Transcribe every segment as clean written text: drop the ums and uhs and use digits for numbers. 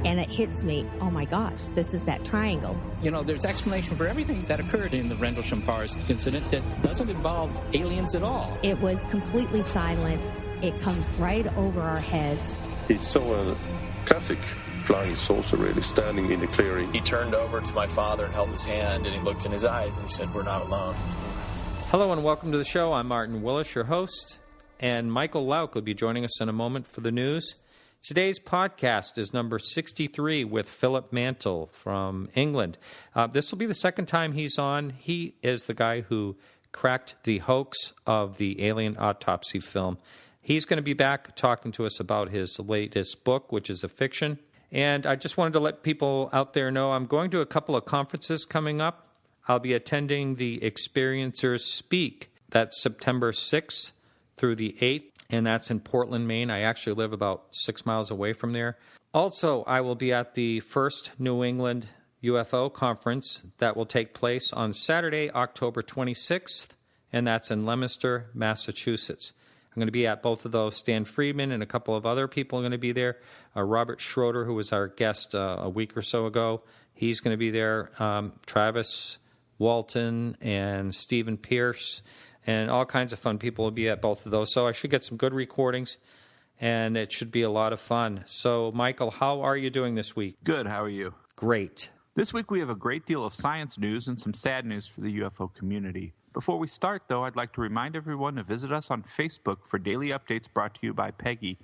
And it hits me, oh my gosh, this is that triangle. You know, there's explanation for everything that occurred in the Rendlesham Forest incident that doesn't involve aliens at all. It was completely silent. It comes right over our heads. He saw a classic flying saucer, really, standing in the clearing. He turned over to my father and held his hand, and he looked in his eyes, and he said, "We're not alone." Hello and welcome to the show. I'm Martin Willis, your host, and Michael Lauk will be joining us in a moment for the news. Today's podcast is number 63 with Philip Mantle from England. This will be the second time he's on. He is the guy who cracked the hoax of the alien autopsy film. He's going to be back talking to us about his latest book, which is a fiction. And I just wanted to let people out there know I'm going to a couple of conferences coming up. I'll be attending the Experiencers Speak. That's September 6th through the 8th. And that's in Portland, Maine. I actually live about 6 miles away from there. Also, I will be at the first New England UFO conference that will take place on Saturday, October 26th, and that's in Leominster, Massachusetts. I'm going to be at both of those. Stan Friedman and a couple of other people are going to be there. Robert Schroeder, who was our guest a week or so ago, he's going to be there. Travis Walton and Stephen Pierce. And all kinds of fun people will be at both of those. So I should get some good recordings, and it should be a lot of fun. So, Michael, how are you doing this week? Good. How are you? Great. This week we have a great deal of science news and some sad news for the UFO community. Before we start, though, I'd like to remind everyone to visit us on Facebook for daily updates brought to you by Peggy.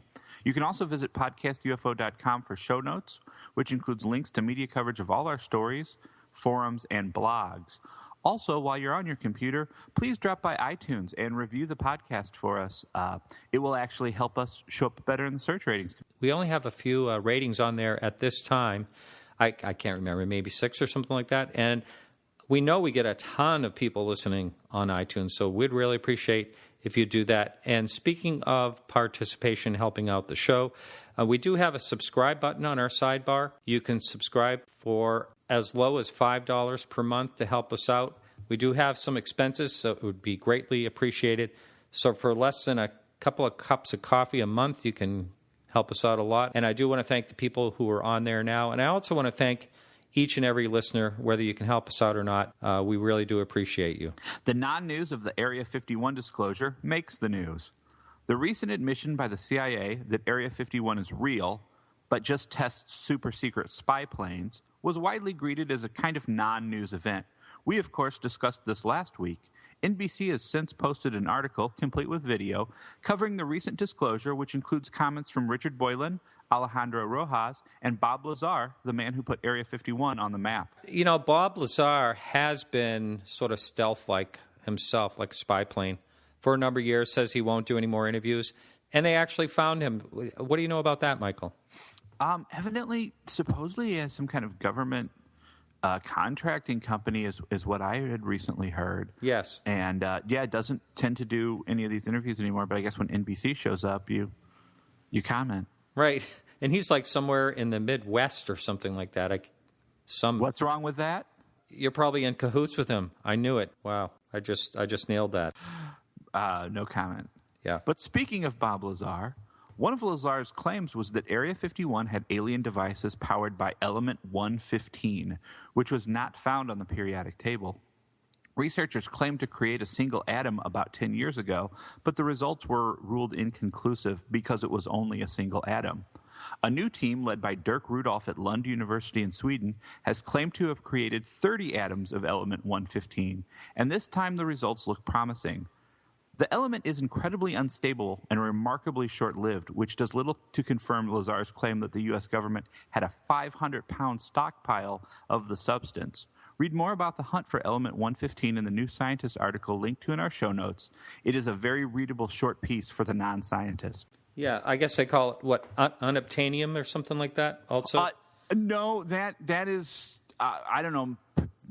You can also visit podcastufo.com for show notes, which includes links to media coverage of all our stories, forums, and blogs. Also, while you're on your computer, please drop by iTunes and review the podcast for us. It will actually help us show up better in the search ratings. We only have a few ratings on there at this time. I can't remember, maybe 6 or something like that. And we know we get a ton of people listening on iTunes, so we'd really appreciate if you do that. And speaking of participation, helping out the show, we do have a subscribe button on our sidebar. You can subscribe for as low as $5 per month to help us out. We do have some expenses, so it would be greatly appreciated. So for less than a couple of cups of coffee a month, you can help us out a lot. And I do want to thank the people who are on there now. And I also want to thank each and every listener, whether you can help us out or not. We really do appreciate you. The non-news of the Area 51 disclosure makes the news. The recent admission by the CIA that Area 51 is real, but just tests super-secret spy planes, was widely greeted as a kind of non-news event. We, of course, discussed this last week. NBC has since posted an article, complete with video, covering the recent disclosure, which includes comments from Richard Boylan, Alejandro Rojas, and Bob Lazar, the man who put Area 51 on the map. You know, Bob Lazar has been sort of stealth-like himself, like a spy plane, for a number of years, says he won't do any more interviews, and they actually found him. What do you know about that, Michael? Evidently, supposedly, he has some kind of government contracting company is what I had recently heard. Yes. And, it doesn't tend to do any of these interviews anymore, but I guess when NBC shows up, you comment. Right. And he's like somewhere in the Midwest or something like that. What's wrong with that? You're probably in cahoots with him. I knew it. Wow. I just nailed that. No comment. Yeah. But speaking of Bob Lazar, one of Lazar's claims was that Area 51 had alien devices powered by element 115, which was not found on the periodic table. Researchers claimed to create a single atom about 10 years ago, but the results were ruled inconclusive because it was only a single atom. A new team led by Dirk Rudolph at Lund University in Sweden has claimed to have created 30 atoms of element 115, and this time the results look promising. The element is incredibly unstable and remarkably short-lived, which does little to confirm Lazar's claim that the U.S. government had a 500-pound stockpile of the substance. Read more about the hunt for element 115 in the New Scientist article linked to in our show notes. It is a very readable short piece for the non-scientist. Yeah, I guess they call it, what, unobtainium or something like that also? No, that is, I don't know,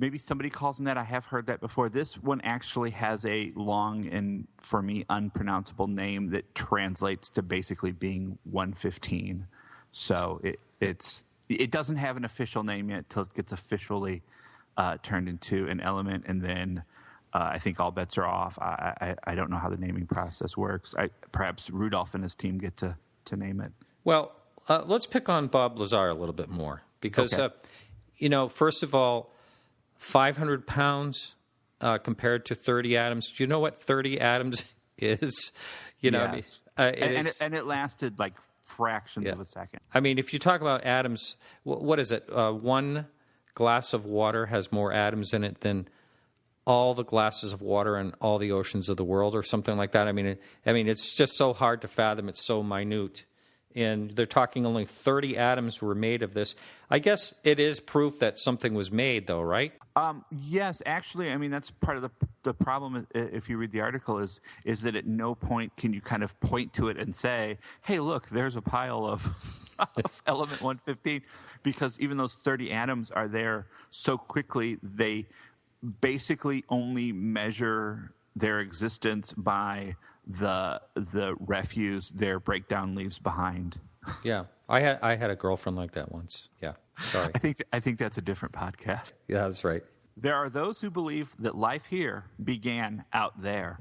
maybe somebody calls them that. I have heard that before. This one actually has a long and, for me, unpronounceable name that translates to basically being 115. So it doesn't have an official name yet until it gets officially turned into an element, and then I think all bets are off. I don't know how the naming process works. Perhaps Rudolph and his team get to name it. Well, let's pick on Bob Lazar a little bit more because, Okay. First of all, 500 pounds compared to 30 atoms. Do you know what 30 atoms is? Yes. And it lasted like fractions of a second. I mean, if you talk about atoms, what is it? One glass of water has more atoms in it than all the glasses of water in all the oceans of the world, or something like that. I mean, it's just so hard to fathom. It's so minute. And they're talking only 30 atoms were made of this. I guess it is proof that something was made, though, right? Yes, actually, I mean, that's part of the problem, if you read the article, is that at no point can you kind of point to it and say, hey, look, there's a pile of element 115, because even those 30 atoms are there so quickly, they basically only measure their existence by the refuse their breakdown leaves behind. Yeah, I had a girlfriend like that once. Yeah, sorry. I think that's a different podcast. Yeah, that's right. There are those who believe that life here began out there.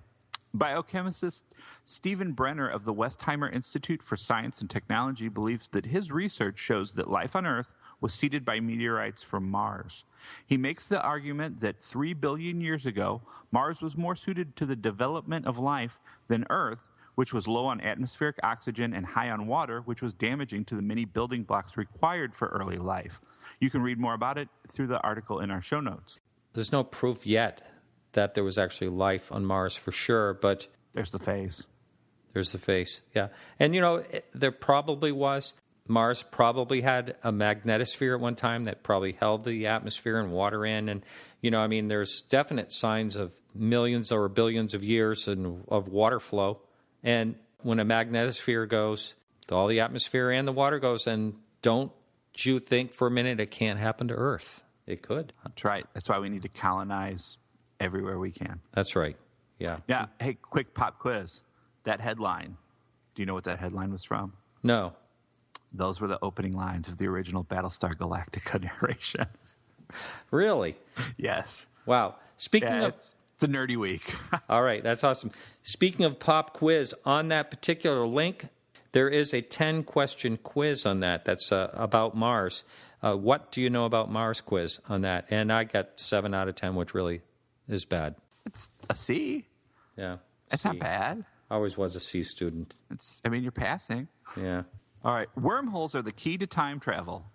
Biochemist Stephen Brenner of the Westheimer Institute for Science and Technology believes that his research shows that life on Earth was seeded by meteorites from Mars. He makes the argument that 3 billion years ago, Mars was more suited to the development of life than Earth, which was low on atmospheric oxygen and high on water, which was damaging to the many building blocks required for early life. You can read more about it through the article in our show notes. There's no proof yet that there was actually life on Mars for sure, but there's the face. There's the face, yeah. And, there probably was. Mars probably had a magnetosphere at one time that probably held the atmosphere and water in. And, there's definite signs of millions or billions of years of water flow. And when a magnetosphere goes, all the atmosphere and the water goes. And don't you think for a minute it can't happen to Earth? It could. That's right. That's why we need to colonize everywhere we can. That's right. Yeah. Yeah. Hey, quick pop quiz. That headline, do you know what that headline was from? No. Those were the opening lines of the original Battlestar Galactica narration. Really? Yes. Wow. Speaking of... It's a nerdy week. All right. That's awesome. Speaking of pop quiz, on that particular link, there is a 10-question quiz on that that's about Mars. What do you know about Mars quiz on that? And I got 7 out of 10, which really is bad. It's a C. Yeah. That's not bad. I always was a C student. You're passing. Yeah. All right. Wormholes are the key to time travel.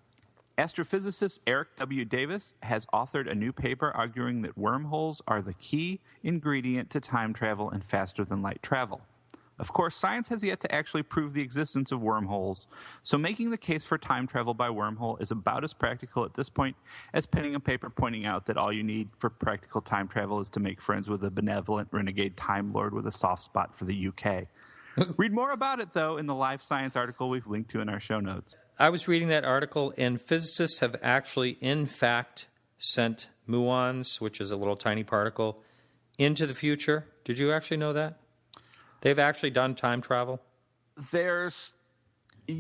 Astrophysicist Eric W. Davis has authored a new paper arguing that wormholes are the key ingredient to time travel and faster-than-light travel. Of course, science has yet to actually prove the existence of wormholes, so making the case for time travel by wormhole is about as practical at this point as penning a paper pointing out that all you need for practical time travel is to make friends with a benevolent renegade Time Lord with a soft spot for the UK. Read more about it, though, in the Live Science article we've linked to in our show notes. I was reading that article, and physicists have actually, in fact, sent muons, which is a little tiny particle, into the future. Did you actually know that? They've actually done time travel? There's a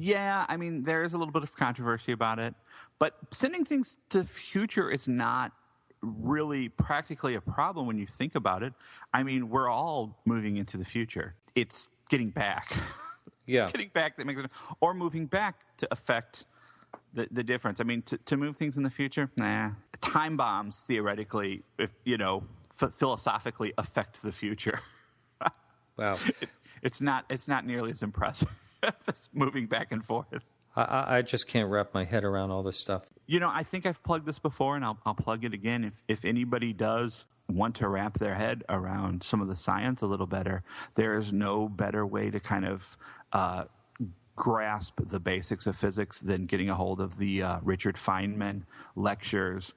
little bit of controversy about it. But sending things to the future is not really practically a problem when you think about it. I mean, we're all moving into the future. It's getting back. Yeah. Getting back that makes it, or moving back to affect the difference. I mean, to move things in the future, Time bombs, theoretically, philosophically affect the future. Wow. It's not nearly as impressive as moving back and forth. I just can't wrap my head around all this stuff. I think I've plugged this before, and I'll plug it again. If anybody does want to wrap their head around some of the science a little better, there is no better way to kind of grasp the basics of physics than getting a hold of the Richard Feynman lectures,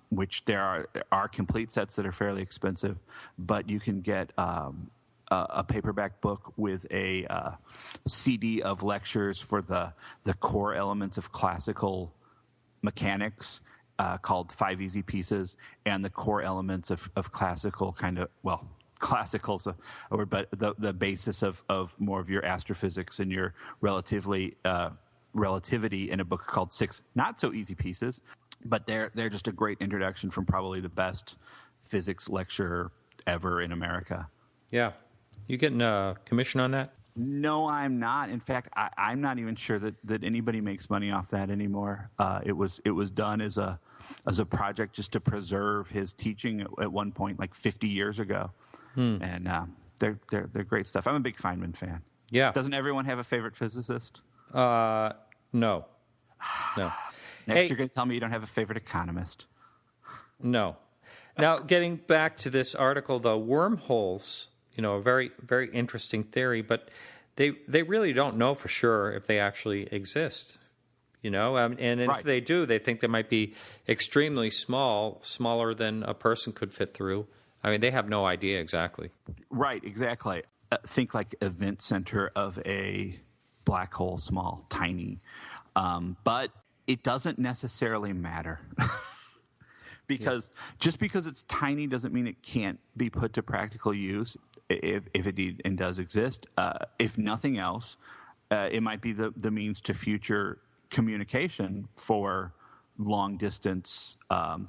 which there are complete sets that are fairly expensive, but you can get a paperback book with a CD of lectures for the core elements of classical mechanics called 5 Easy Pieces, and the core elements of classical classical's a word, but the basis of more of your astrophysics and your relativity in a book called 6 Not So Easy Pieces. But they're just a great introduction from probably the best physics lecturer ever in America. Yeah. You getting a commission on that? No, I'm not. In fact, I'm not even sure that anybody makes money off that anymore. It was done as a project just to preserve his teaching at one point, like 50 years ago. And they're great stuff. I'm a big Feynman fan. Yeah. Doesn't everyone have a favorite physicist? No. Next, you're going to tell me you don't have a favorite economist. No. Now, getting back to this article, though, wormholes, a very, very interesting theory, but they really don't know for sure if they actually exist, and right. If they do, they think they might be extremely small, smaller than a person could fit through. I mean, they have no idea exactly. Right, exactly. Think like event center of a black hole, small, tiny. But it doesn't necessarily matter. Because just because it's tiny doesn't mean it can't be put to practical use if it and does exist. If nothing else, it might be the means to future communication for long-distance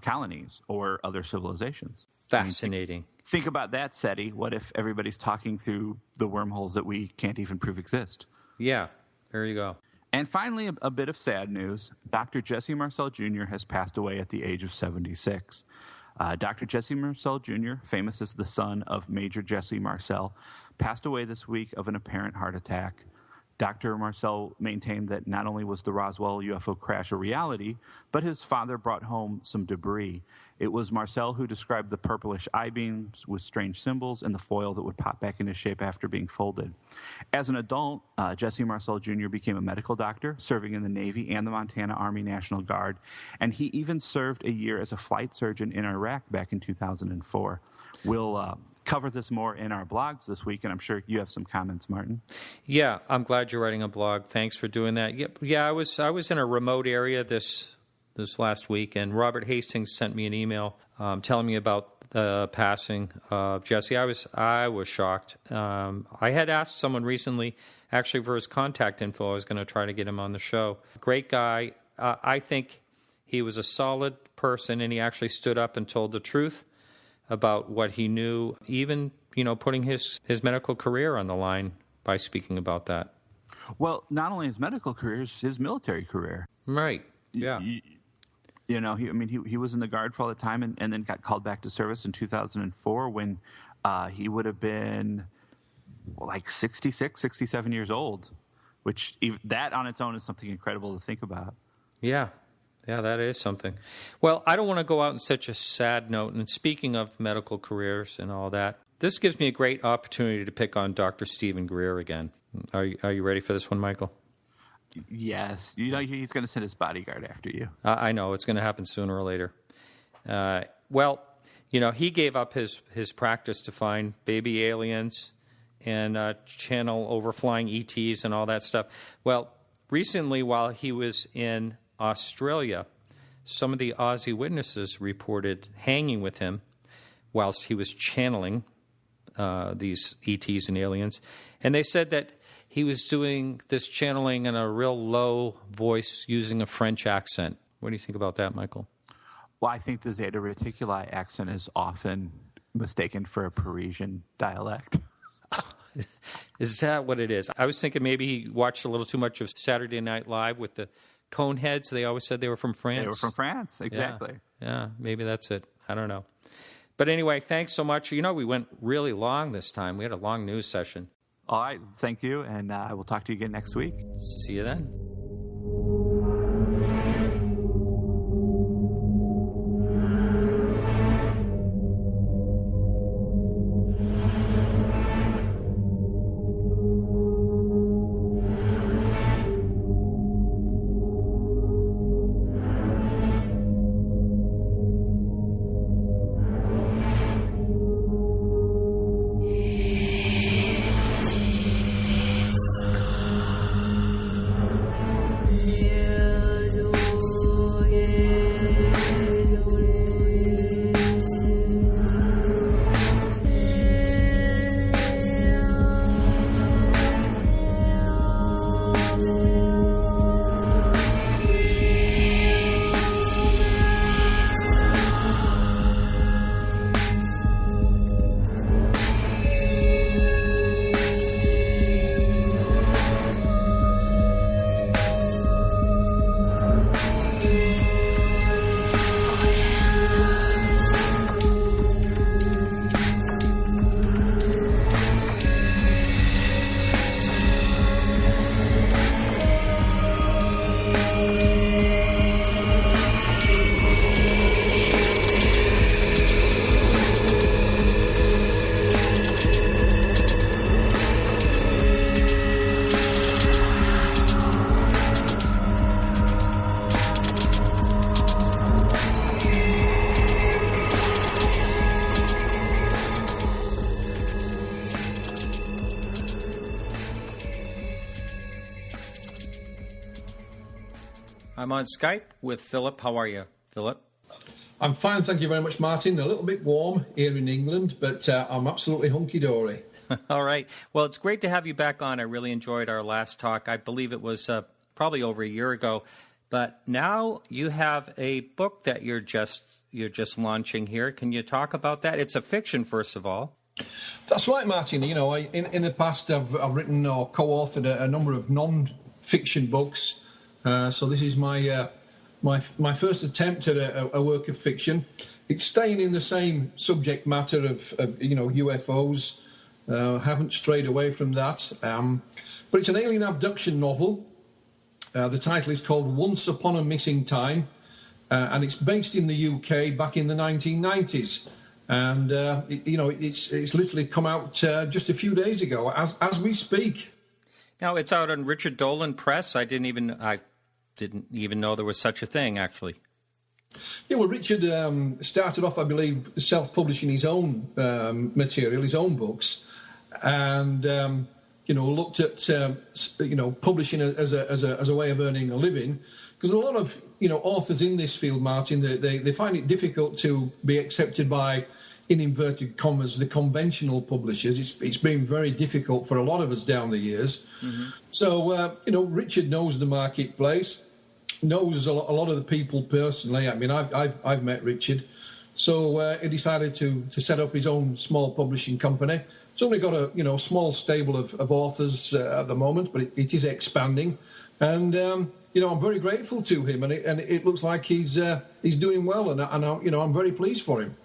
colonies or other civilizations. Fascinating. Think about that, SETI. What if everybody's talking through the wormholes that we can't even prove exist? Yeah, there you go. And finally, a bit of sad news. Dr. Jesse Marcel Jr. has passed away at the age of 76. Dr. Jesse Marcel Jr., famous as the son of Major Jesse Marcel, passed away this week of an apparent heart attack. Dr. Marcel maintained that not only was the Roswell UFO crash a reality, but his father brought home some debris. It was Marcel who described the purplish I-beams with strange symbols and the foil that would pop back into shape after being folded. As an adult, Jesse Marcel Jr. became a medical doctor, serving in the Navy and the Montana Army National Guard, and he even served a year as a flight surgeon in Iraq back in 2004. We'll cover this more in our blogs this week, and I'm sure you have some comments, Martin. Yeah, I'm glad you're writing a blog. Thanks for doing that. Yeah, I was in a remote area this last week, and Robert Hastings sent me an email telling me about the passing of Jesse. I was shocked. I had asked someone recently, actually for his contact info. I was going to try to get him on the show. Great guy. I think he was a solid person, and he actually stood up and told the truth about what he knew, even, putting his medical career on the line by speaking about that. Well, not only his medical career, his military career. Right, yeah. He was in the Guard for all the time and then got called back to service in 2004 when he would have been like 66, 67 years old, which that on its own is something incredible to think about. Yeah. Yeah, that is something. Well, I don't want to go out on such a sad note. And speaking of medical careers and all that, this gives me a great opportunity to pick on Dr. Stephen Greer again. Are you ready for this one, Michael? Yes. He's going to send his bodyguard after you. I know. It's going to happen sooner or later. He gave up his practice to find baby aliens and channel overflying ETs and all that stuff. Well, recently, while he was in Australia, some of the Aussie witnesses reported hanging with him whilst he was channeling these ETs and aliens. And they said that he was doing this channeling in a real low voice using a French accent. What do you think about that, Michael? Well, I think the Zeta Reticuli accent is often mistaken for a Parisian dialect. Is that what it is? I was thinking maybe he watched a little too much of Saturday Night Live with the Coneheads. They always said they were from France. They were from France, exactly. Yeah, maybe that's it. I don't know. But anyway, thanks so much. We went really long this time. We had a long news session. All right, thank you, and I will talk to you again next week. See you then. Yeah. I'm on Skype with Philip. How are you, Philip? I'm fine, thank you very much, Martin. A little bit warm here in England, but I'm absolutely hunky-dory. All right. Well, it's great to have you back on. I really enjoyed our last talk. I believe it was probably over a year ago. But now you have a book that you're just launching here. Can you talk about that? It's a fiction, first of all. That's right, Martin. You know, in the past, I've written or co-authored a number of non-fiction books. So this is my first attempt at a work of fiction. It's staying in the same subject matter of UFOs. Haven't strayed away from that. But it's an alien abduction novel. The title is called Once Upon a Missing Time, and it's based in the UK back in the 1990s. And it's literally come out just a few days ago, as we speak. Now it's out on Richard Dolan Press. I didn't even know there was such a thing, actually. Yeah, well, Richard started off, I believe, self-publishing his own material, his own books, and looked at publishing as a way of earning a living. Because a lot of authors in this field, Martin, they find it difficult to be accepted by, in inverted commas, the conventional publishers. It's been very difficult for a lot of us down the years. Mm-hmm. So Richard knows the marketplace, knows a lot of the people personally. I mean, I've met Richard, so he decided to set up his own small publishing company. It's only got a small stable of authors at the moment, but it is expanding, and I'm very grateful to him, and it looks like he's doing well, and I'm very pleased for him.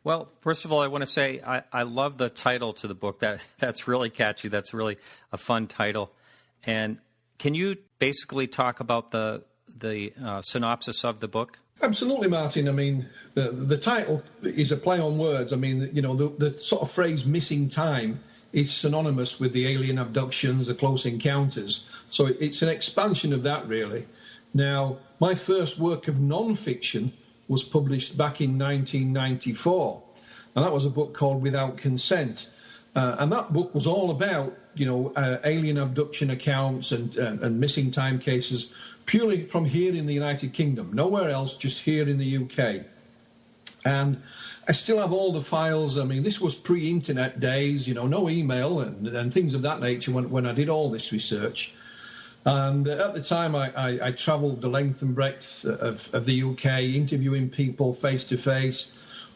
Well, first of all, I want to say I love the title to the book. That's really catchy. That's really a fun title. And can you basically talk about the synopsis of the book? Absolutely, Martin. I mean, the title is a play on words. I mean, the sort of phrase "missing time" is synonymous with the alien abductions, the close encounters. So it's an expansion of that, really. Now, my first work of non-fiction was published back in 1994, and that was a book called Without Consent. And that book was all about, alien abduction accounts and missing time cases, purely from here in the United Kingdom, nowhere else, just here in the UK. And I still have all the files. I mean, this was pre-internet days, no email and things of that nature when I did all this research. And at the time, I travelled the length and breadth of the UK, interviewing people face-to-face,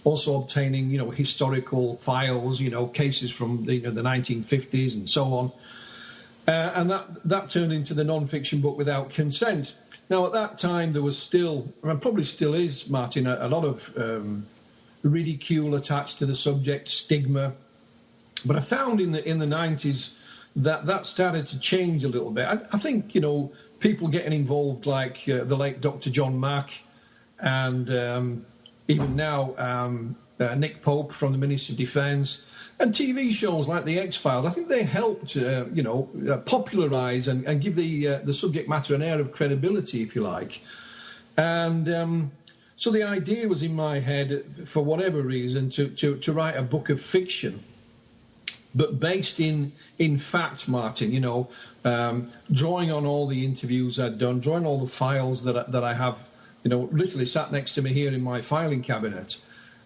also obtaining, historical files, cases from the 1950s and so on. And that turned into the non-fiction book Without Consent. Now, at that time, there was still, and probably still is, Martin, a lot of ridicule attached to the subject, stigma. But I found in the 90s that started to change a little bit. I think, people getting involved like the late Dr. John Mack and even now Nick Pope from the Ministry of Defence, and TV shows like The X-Files, I think they helped, popularise and give the subject matter an air of credibility, if you like. And so the idea was in my head, for whatever reason, to write a book of fiction, but based in fact, Martin, drawing on all the interviews I'd done, drawing all the files that I have, literally sat next to me here in my filing cabinet.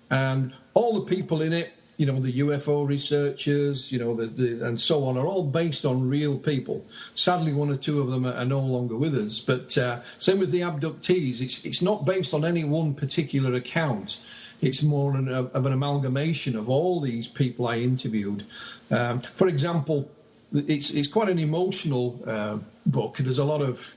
And all the people in it, the UFO researchers, and so on, are all based on real people. Sadly, one or two of them are no longer with us. But same with the abductees. It's not based on any one particular account. It's more of an amalgamation of all these people I interviewed. For example, it's quite an emotional book. There's a lot of,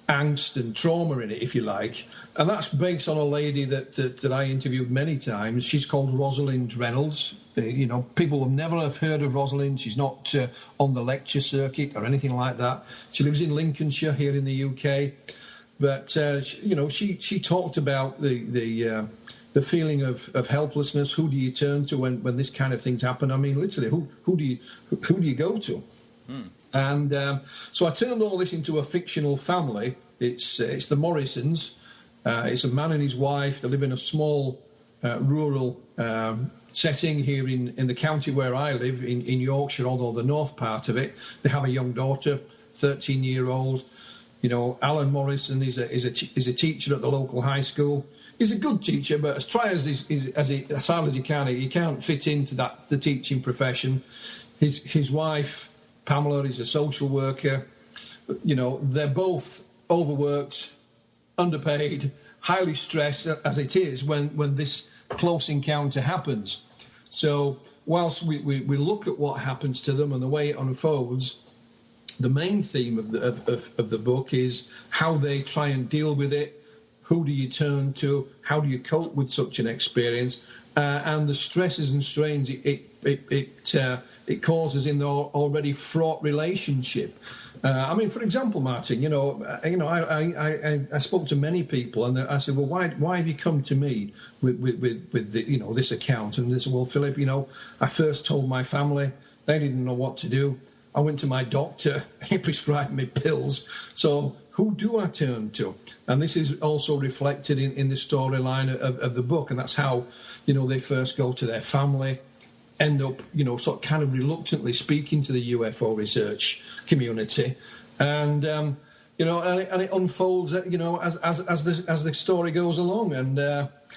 angst and trauma in it, if you like. And that's based on a lady that I interviewed many times. She's called Rosalind Reynolds. People will never have heard of Rosalind. She's not on the lecture circuit or anything like that. She lives in Lincolnshire here in the UK. But, she talked about the feeling of helplessness. Who do you turn to when this kind of things happen? I mean, literally, who do you go to? And so I turned all this into a fictional family. It's the Morrisons. It's a man and his wife. They live in a small rural setting here in the county where I live, in Yorkshire, although the north part of it. They have a young daughter, 13-year-old. Alan Morrison is a teacher at the local high school. He's a good teacher, but as hard as he can't fit into the teaching profession. His wife, Pamela, is a social worker. They're both overworked, underpaid, highly stressed as it is when this close encounter happens. So whilst we look at what happens to them and the way it unfolds, the main theme of the book is how they try and deal with it. Who do you turn to? How do you cope with such an experience? And the stresses and strains it causes in the already fraught relationship. For example, Martin, I spoke to many people, and I said, well, why have you come to me with this account? And they said, well, Philip, I first told my family, they didn't know what to do. I went to my doctor, he prescribed me pills. So who do I turn to? And this is also reflected in the storyline of the book, and that's how, they first go to their family, end up, sort of kind of reluctantly speaking to the UFO research community, and and it unfolds, as the story goes along, and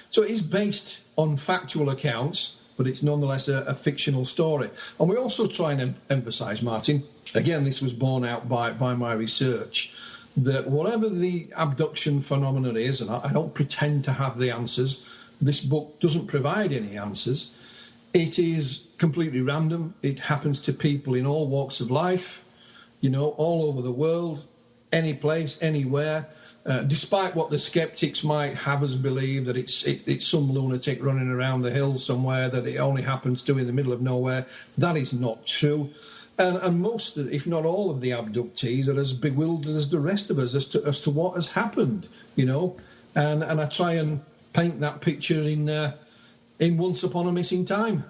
so it is based on factual accounts, but it's nonetheless a fictional story. And we also try and emphasise, Martin, again, this was borne out by my research, that whatever the abduction phenomenon is, and I don't pretend to have the answers, this book doesn't provide any answers. It is completely random. It happens to people in all walks of life, all over the world, any place, anywhere. Despite what the skeptics might have us believe, that it's some lunatic running around the hills somewhere, that it only happens to in the middle of nowhere, that is not true. And most, if not all, of the abductees are as bewildered as the rest of us as to what has happened, And I try and paint that picture in Once Upon a Missing Time.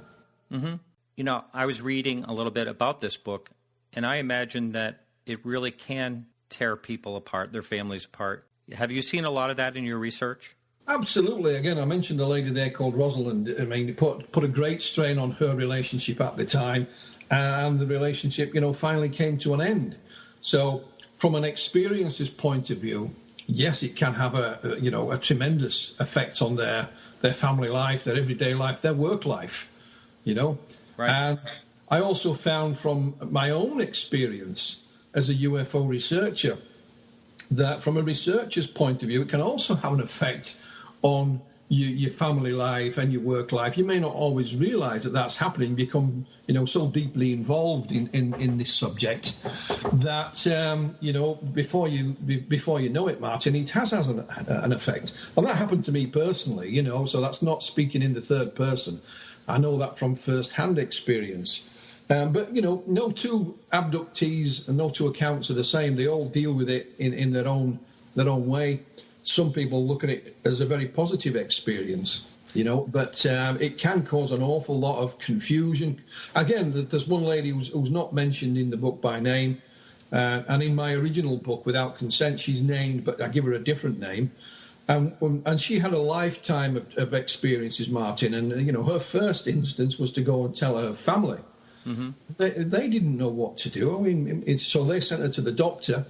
Mm-hmm. I was reading a little bit about this book, and I imagine that it really can tear people apart, their families apart. Have you seen a lot of that in your research? Absolutely. Again, I mentioned a lady there called Rosalind. I mean, it put a great strain on her relationship at the time, and the relationship, finally came to an end. So from an experiencer's point of view, yes, it can have a tremendous effect on their family life, their everyday life, their work life, Right. And I also found from my own experience as a UFO researcher that from a researcher's point of view, it can also have an effect on your family life and your work life. You may not always realise that that's happening, become so deeply involved in this subject that before you know it, Martin, it has an effect. And that happened to me personally, so that's not speaking in the third person. I know that from first-hand experience. But no two abductees and no two accounts are the same. They all deal with it in their own way. Some people look at it as a very positive experience, but it can cause an awful lot of confusion. Again, there's one lady who's not mentioned in the book by name, and in my original book, Without Consent, she's named, but I give her a different name. And she had a lifetime of experiences, Martin, and her first instance was to go and tell her family. Mm-hmm. They didn't know what to do. I mean, so they sent her to the doctor.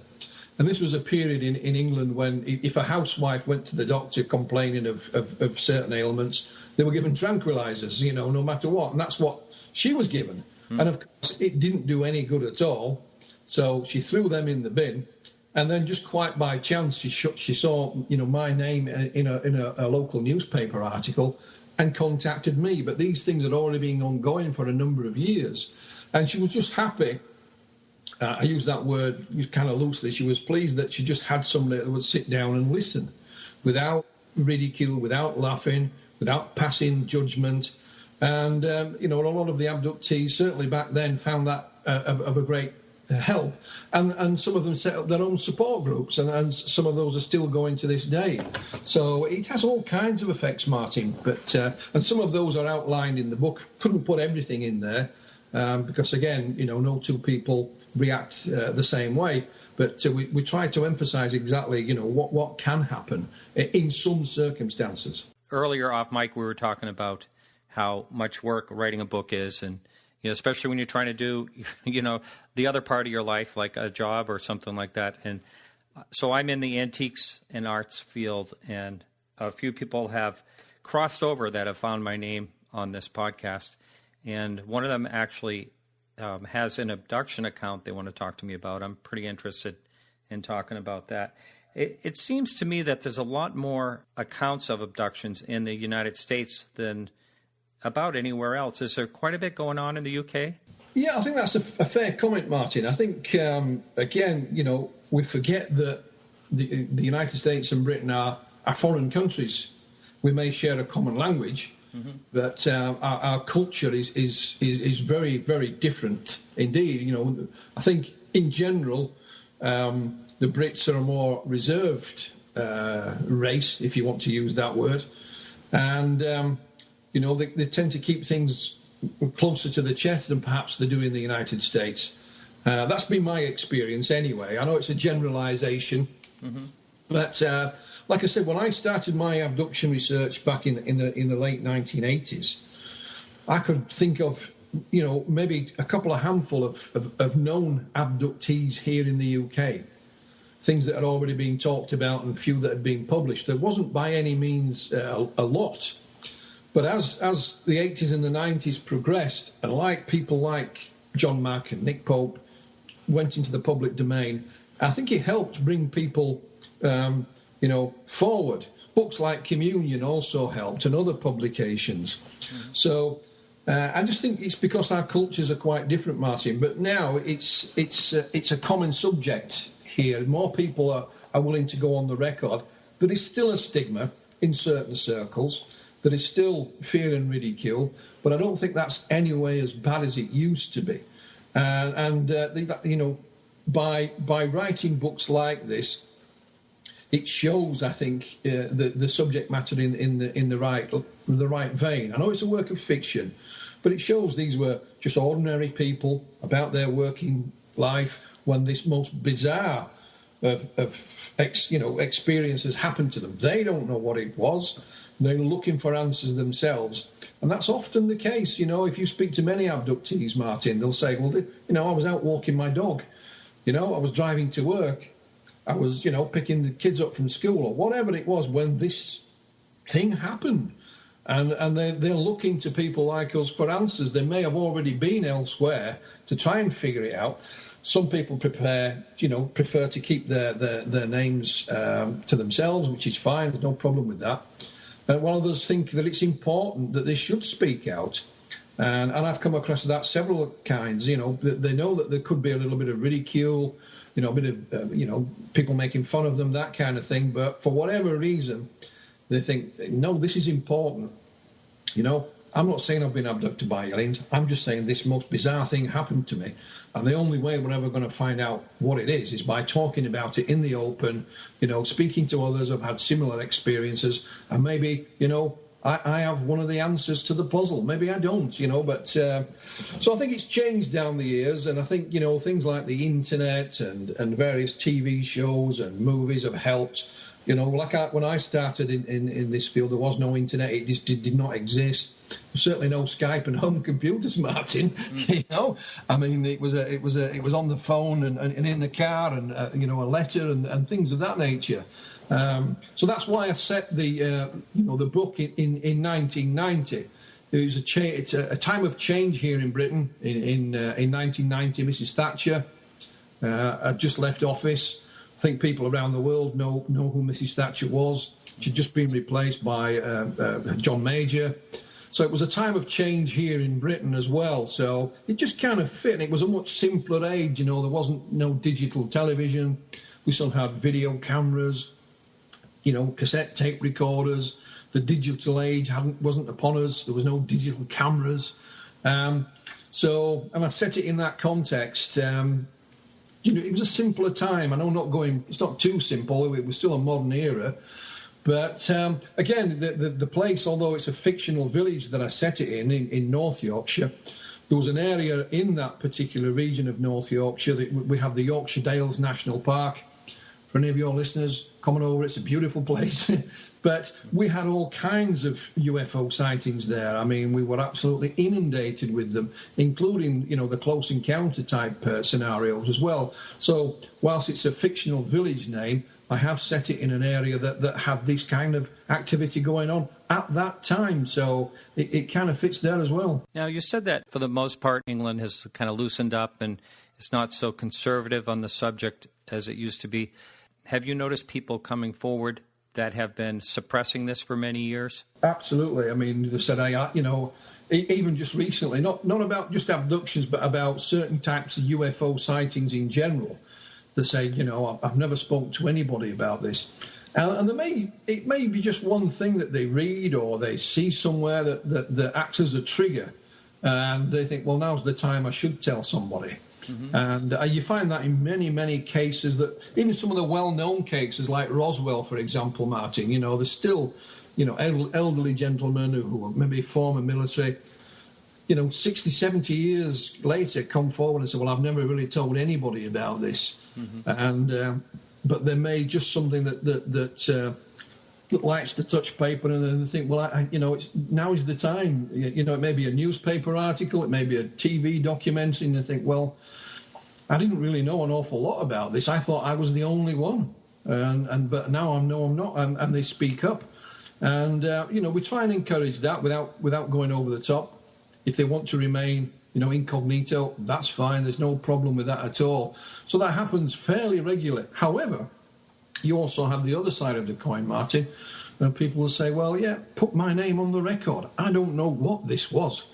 And this was a period in England when if a housewife went to the doctor complaining of certain ailments, they were given tranquilizers, no matter what. And that's what she was given. Mm. And, of course, it didn't do any good at all. So she threw them in the bin. And then just quite by chance, she saw, my name in a local newspaper article and contacted me. But these things had already been ongoing for a number of years. And she was just happy. I use that word kind of loosely. She was pleased that she just had somebody that would sit down and listen without ridicule, without laughing, without passing judgment. And, a lot of the abductees, certainly back then, found that of a great help. And some of them set up their own support groups, and some of those are still going to this day. So it has all kinds of effects, Martin. But and some of those are outlined in the book. Couldn't put everything in there. Because, again, no two people react the same way. But we try to emphasise exactly, what can happen in some circumstances. Earlier off mic, we were talking about how much work writing a book is, and especially when you're trying to do, the other part of your life, like a job or something like that. And So I'm in the antiques and arts field, and a few people have crossed over that have found my name on this podcast. And one of them actually has an abduction account they want to talk to me about. I'm pretty interested in talking about that. It seems to me that there's a lot more accounts of abductions in the United States than about anywhere else. Is there quite a bit going on in the UK? Yeah, I think that's a fair comment, Martin. I think, again, we forget that the United States and Britain are foreign countries. We may share a common language, but our culture is very, very different indeed. I think in general, the Brits are a more reserved race, if you want to use that word, and they tend to keep things closer to the chest than perhaps they do in the United States. That's been my experience anyway. I know it's a generalisation, but like I said, when I started my abduction research back in the late 1980s, I could think of maybe a couple of handful of known abductees here in the UK, things that had already been talked about and few that had been published. There wasn't by any means a lot. But as the 80s and the 90s progressed, and people like John Mack and Nick Pope went into the public domain, I think it helped bring people, forward. Books like Communion also helped, and other publications. So I just think it's because our cultures are quite different, Martin. But now it's a common subject here. More people are willing to go on the record. There is still a stigma in certain circles. There is still fear and ridicule, but I don't think that's any way as bad as it used to be. By writing books like this, it shows, I think, the subject matter in the right vein. I know it's a work of fiction, but it shows these were just ordinary people about their working life when this most bizarre of experiences happened to them. They don't know what it was. They're looking for answers themselves. And that's often the case. If you speak to many abductees, Martin, they'll say, well, I was out walking my dog. I was driving to work. I was, picking the kids up from school or whatever it was when this thing happened. And they're looking to people like us for answers. They may have already been elsewhere to try and figure it out. Some people prefer to keep their names to themselves, which is fine. There's no problem with that. While others think that it's important that they should speak out. And I've come across that several kinds. They know that there could be a little bit of ridicule, a bit of, people making fun of them, that kind of thing. But for whatever reason, they think, no, this is important. I'm not saying I've been abducted by aliens. I'm just saying this most bizarre thing happened to me. And the only way we're ever going to find out what it is by talking about it in the open, speaking to others who've had similar experiences. And maybe, I have one of the answers to the puzzle. Maybe I don't, but so I think it's changed down the years. And I think, things like the internet and various TV shows and movies have helped. When I started in this field, there was no internet. It just did not exist. Certainly no Skype and home computers, Martin. I mean, it was on the phone and in the car and a letter and things of that nature. So that's why I set the book in 1990. It was a time of change here in Britain. In 1990, Mrs. Thatcher had just left office. I think people around the world know who Mrs. Thatcher was. She'd just been replaced by John Major. So it was a time of change here in Britain as well. So it just kind of fit. And it was a much simpler age. There wasn't no digital television. We still had video cameras, cassette tape recorders. The digital age wasn't upon us. There was no digital cameras. And I set it in that context. It was a simpler time. I know it's not too simple. It was still a modern era. But again, the place, although it's a fictional village that I set it in North Yorkshire, there was an area in that particular region of North Yorkshire that we have the Yorkshire Dales National Park. For any of your listeners, coming over. It's a beautiful place. But we had all kinds of UFO sightings there. I mean, we were absolutely inundated with them, including, the close encounter type scenarios as well. So whilst it's a fictional village name, I have set it in an area that had this kind of activity going on at that time. So it kind of fits there as well. Now, you said that for the most part, England has kind of loosened up and it's not so conservative on the subject as it used to be. Have you noticed people coming forward that have been suppressing this for many years? Absolutely. I mean, they said, even just recently, not about just abductions, but about certain types of UFO sightings in general. They say, I've never spoken to anybody about this. And it may be just one thing that they read or they see somewhere that acts as a trigger. And they think, well, now's the time I should tell somebody. Mm-hmm. And you find that in many, many cases, that even some of the well-known cases like Roswell, for example, Martin, there's still, elderly gentlemen who are maybe former military, 60, 70 years later come forward and say, well, I've never really told anybody about this. Mm-hmm. And but they may just something that likes to touch paper, and then they think, well, now is the time. It may be a newspaper article, it may be a TV documentary, and they think, well, I didn't really know an awful lot about this. I thought I was the only one, but now I know I'm not, and they speak up, and we try and encourage that without going over the top. If they want to remain, incognito, that's fine. There's no problem with that at all. So that happens fairly regularly. However, you also have the other side of the coin, Martin, and people will say, well, yeah, put my name on the record. I don't know what this was.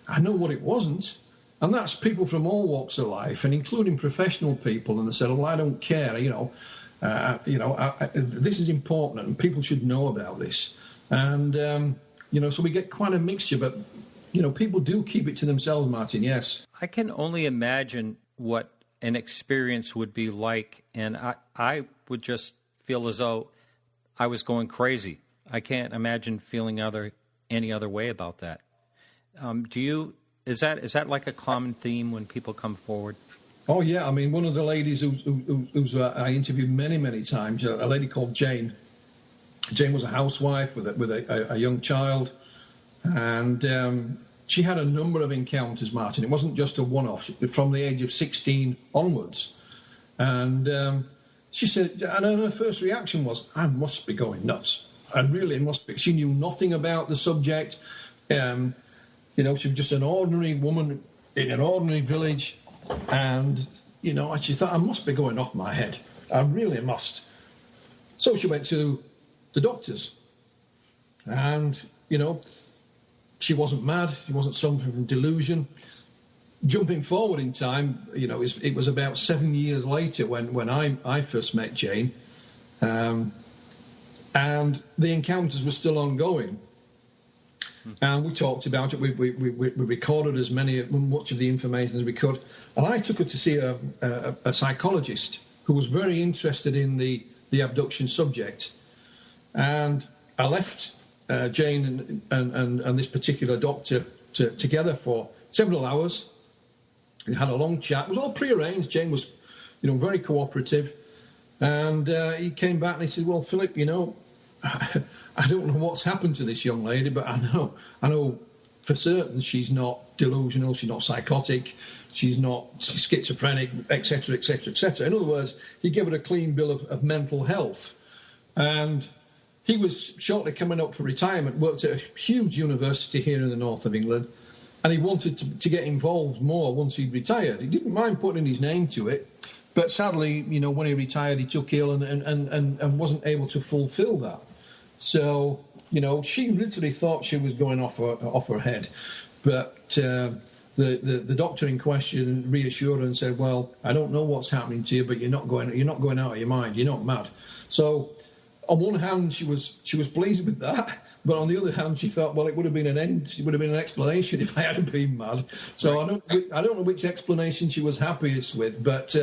I know what it wasn't. And that's people from all walks of life, and including professional people. And they said, well, I don't care, this is important and people should know about this. And, so we get quite a mixture, but people do keep it to themselves, Martin, yes. I can only imagine what an experience would be like, and I would just feel as though I was going crazy. I can't imagine feeling any other way about that. Is that like a common theme when people come forward? Oh, yeah. I mean, one of the ladies who's I interviewed many, many times, a lady called Jane. Jane was a housewife with a young child, and she had a number of encounters, Martin. It wasn't just a one-off, from the age of 16 onwards. And she said, and her first reaction was, I must be going nuts. I really must be. She knew nothing about the subject. She was just an ordinary woman in an ordinary village. And, she thought, I must be going off my head. I really must. So she went to the doctors. And, she wasn't mad. She wasn't suffering from delusion. Jumping forward in time, it was about 7 years later when I first met Jane. And the encounters were still ongoing. And we talked about it. We recorded much of the information as we could. And I took her to see a psychologist who was very interested in the abduction subject. And I left Jane and this particular doctor together for several hours. We had a long chat. It was all prearranged. Jane was, very cooperative. And he came back and he said, well, Philip, I don't know what's happened to this young lady, but I know for certain she's not delusional, she's not psychotic, she's schizophrenic, etc., etc., etc. In other words, he gave her a clean bill of mental health. And he was shortly coming up for retirement, worked at a huge university here in the north of England, and he wanted to get involved more once he'd retired. He didn't mind putting his name to it, but sadly, when he retired, he took ill and wasn't able to fulfill that. So, she literally thought she was going off her head. But the doctor in question reassured her and said, well, I don't know what's happening to you, but you're not going out of your mind. You're not mad. So on one hand, she was pleased with that. But on the other hand, she thought, well, it would have been an explanation if I hadn't been mad. So I don't know which explanation she was happiest with, but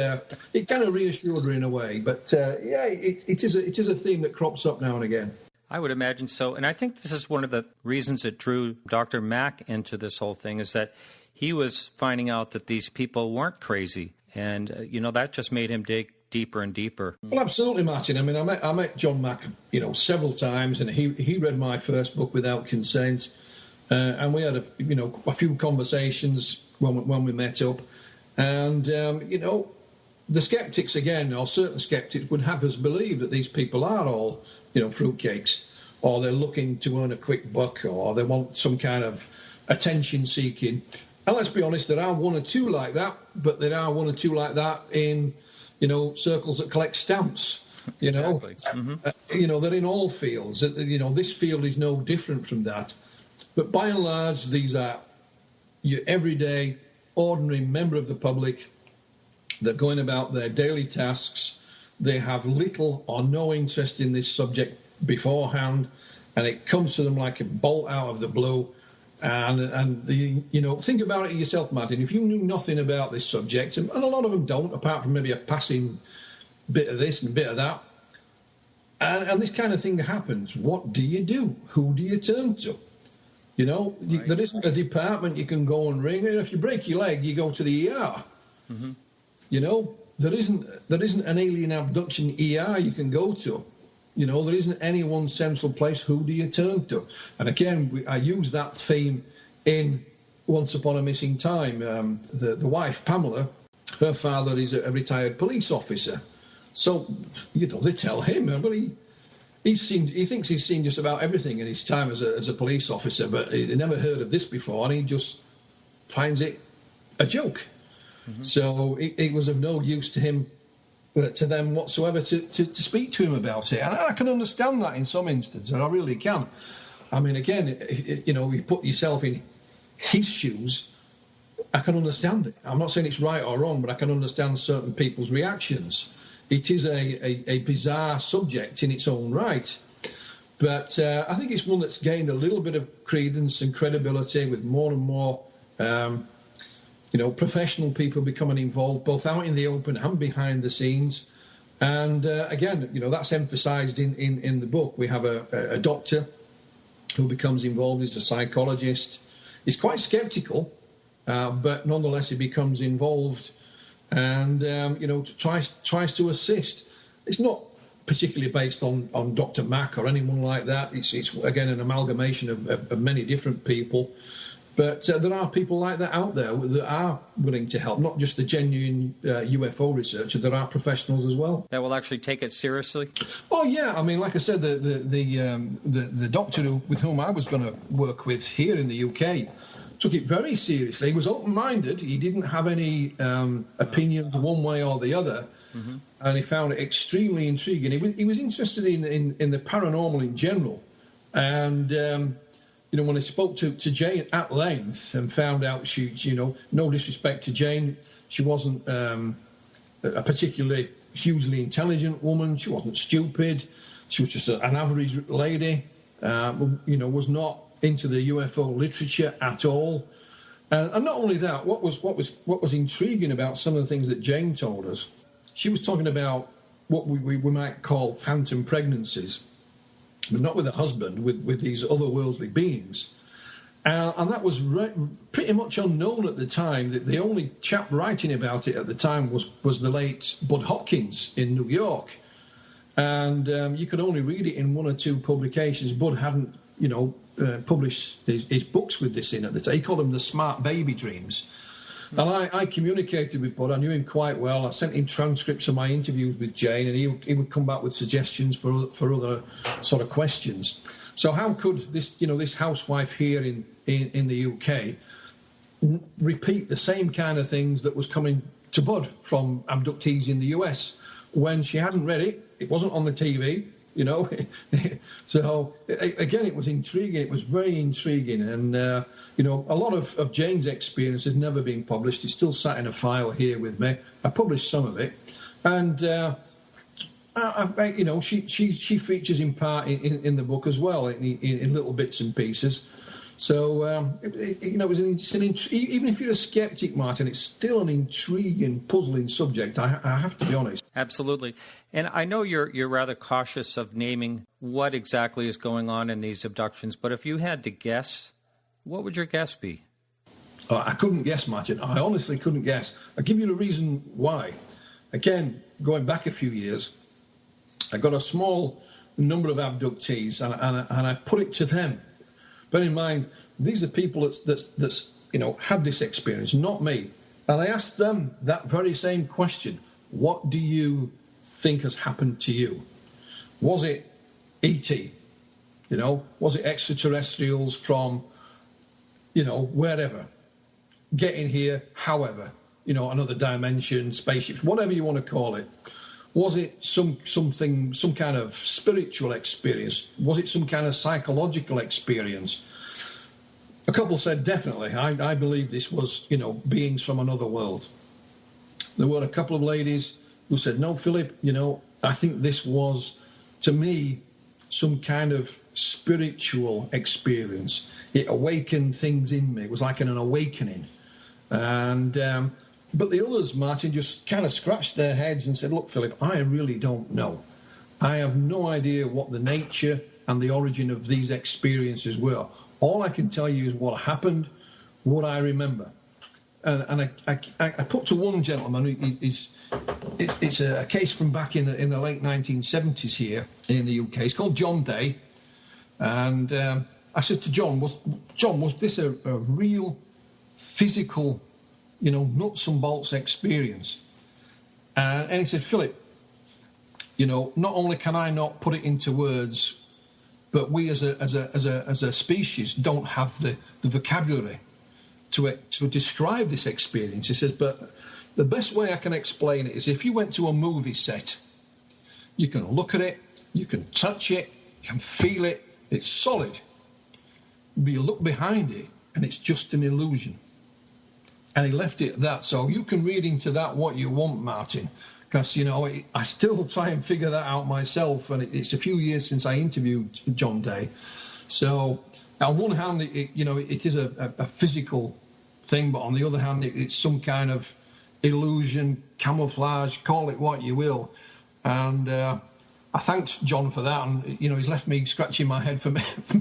it kind of reassured her in a way. But it is a theme that crops up now and again. I would imagine so. And I think this is one of the reasons that drew Dr. Mack into this whole thing, is that he was finding out that these people weren't crazy. And, that just made him dig deeper and deeper. Well, absolutely, Martin. I mean, I met John Mack, several times, and he read my first book without consent, and we had a few conversations when we met up, and the skeptics again, or certain skeptics, would have us believe that these people are all fruitcakes, or they're looking to earn a quick buck, or they want some kind of attention seeking. And let's be honest, there are one or two like that, but there are one or two like that in, circles that collect stamps. Exactly. Mm-hmm. They're in all fields. This field is no different from that. But by and large, these are your everyday, ordinary member of the public. They're going about their daily tasks. They have little or no interest in this subject beforehand, and it comes to them like a bolt out of the blue. And think about it yourself, Martin. If you knew nothing about this subject, and a lot of them don't, apart from maybe a passing bit of this and a bit of that, and this kind of thing happens, what do you do? Who do you turn to? Right. There isn't a department you can go and ring. If you break your leg, you go to the ER. Mm-hmm. There isn't an alien abduction ER you can go to. There isn't any one central place. Who do you turn to? And again, I use that theme in Once Upon a Missing Time. The wife, Pamela, her father is a retired police officer. So, they tell him, well, he thinks he's seen just about everything in his time as a police officer, but he never heard of this before, and he just finds it a joke. Mm-hmm. So it was of no use to him, to them whatsoever, to speak to him about it. And I can understand that in some instances, I really can. I mean, again, you put yourself in his shoes, I can understand it. I'm not saying it's right or wrong, but I can understand certain people's reactions. It is a bizarre subject in its own right. But I think it's one that's gained a little bit of credence and credibility with more and more professional people becoming involved, both out in the open and behind the scenes. And again, that's emphasised in the book. We have a doctor who becomes involved. He's a psychologist. He's quite sceptical, but nonetheless he becomes involved and, tries to assist. It's not particularly based on Dr. Mack or anyone like that. It's again, an amalgamation of many different people. But there are people like that out there that are willing to help, not just the genuine UFO researcher. There are professionals as well that will actually take it seriously. Oh yeah, I mean, like I said, the doctor with whom I was going to work with here in the UK took it very seriously. He was open-minded. He didn't have any opinions one way or the other, mm-hmm. and he found it extremely intriguing. He was interested in the paranormal in general, and. When I spoke to Jane at length and found out she no disrespect to Jane, she wasn't a particularly hugely intelligent woman. She wasn't stupid. She was just an average lady. Was not into the UFO literature at all. And not only that, what was intriguing about some of the things that Jane told us, she was talking about what we might call phantom pregnancies. But not with a husband, with these otherworldly beings. And that was pretty much unknown at the time. The only chap writing about it at the time was the late Bud Hopkins in New York. And you could only read it in one or two publications. Bud hadn't, published his books with this in at the time. He called them the Smart Baby Dreams. And I communicated with Bud. I knew him quite well. I sent him transcripts of my interviews with Jane, and he would come back with suggestions for other sort of questions. So how could this housewife here in the UK repeat the same kind of things that was coming to Bud from abductees in the US when she hadn't read it? It wasn't on the TV. So again, it was intriguing. It was very intriguing, and a lot of Jane's experience has never been published. It's still sat in a file here with me. I published some of it, and she features in part in the book as well, in little bits and pieces. So it was even if you're a skeptic, Martin, it's still an intriguing, puzzling subject. I have to be honest. Absolutely, and I know you're rather cautious of naming what exactly is going on in these abductions. But if you had to guess, what would your guess be? I couldn't guess, Martin. I honestly couldn't guess. I'll give you the reason why. Again, going back a few years, I got a small number of abductees, and I put it to them. Bear in mind, these are people that's had this experience, not me. And I asked them that very same question. What do you think has happened to you? Was it E.T.? Was it extraterrestrials from, wherever? Getting here, however, another dimension, spaceships, whatever you want to call it. Was it some kind of spiritual experience? Was it some kind of psychological experience? A couple said definitely. I believe this was, beings from another world. There were a couple of ladies who said, no, Philip, I think this was, to me, some kind of spiritual experience. It awakened things in me. It was like an awakening. And but the others, Martin, just kind of scratched their heads and said, look, Philip, I really don't know. I have no idea what the nature and the origin of these experiences were. All I can tell you is what happened, what I remember. And I put to one gentleman, it's a case from back in the late 1970s here in the UK. It's called John Day. And I said to John, was this a real physical, nuts and bolts experience? And he said, Philip, not only can I not put it into words, but we as a species don't have the vocabulary to describe this experience. He says, but the best way I can explain it is if you went to a movie set, you can look at it, you can touch it, you can feel it, it's solid. But you look behind it and it's just an illusion. And he left it at that. So you can read into that what you want, Martin, because, I still try and figure that out myself. And it's a few years since I interviewed John Day. So on one hand, it is a physical thing, but on the other hand, it's some kind of illusion, camouflage, call it what you will. And I thanked John for that, and he's left me scratching my head for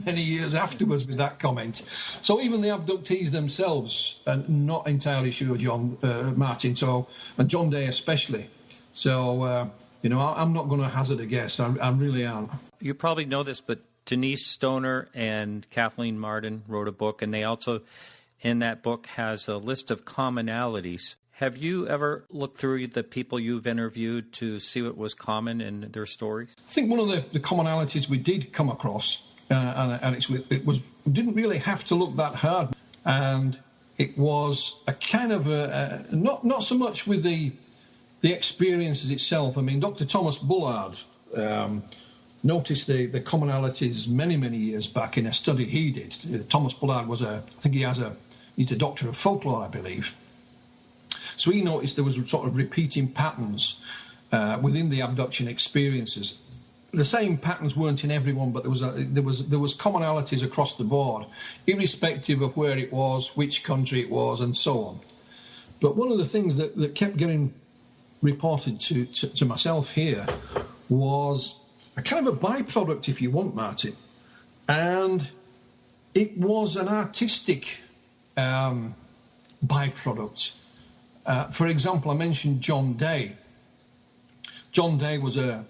many years afterwards with that comment. So even the abductees themselves are not entirely sure, Martin. So, and John Day especially. So I'm not going to hazard a guess. I really am. You probably know this, but Denise Stoner and Kathleen Martin wrote a book, and they also, in that book, has a list of commonalities. Have you ever looked through the people you've interviewed to see what was common in their stories? I think one of the commonalities we did come across, and it was we didn't really have to look that hard, and it was a kind of not so much with the experiences itself. I mean, Dr. Thomas Bullard noticed the commonalities many years back in a study he did. Thomas Bullard he's a doctor of folklore, I believe. So he noticed there was sort of repeating patterns within the abduction experiences. The same patterns weren't in everyone, but there was commonalities across the board, irrespective of where it was, which country it was, and so on. But one of the things that kept getting reported to myself here was a kind of a byproduct, if you want, Martin, and it was an artistic byproduct. For example, I mentioned John Day. John Day was a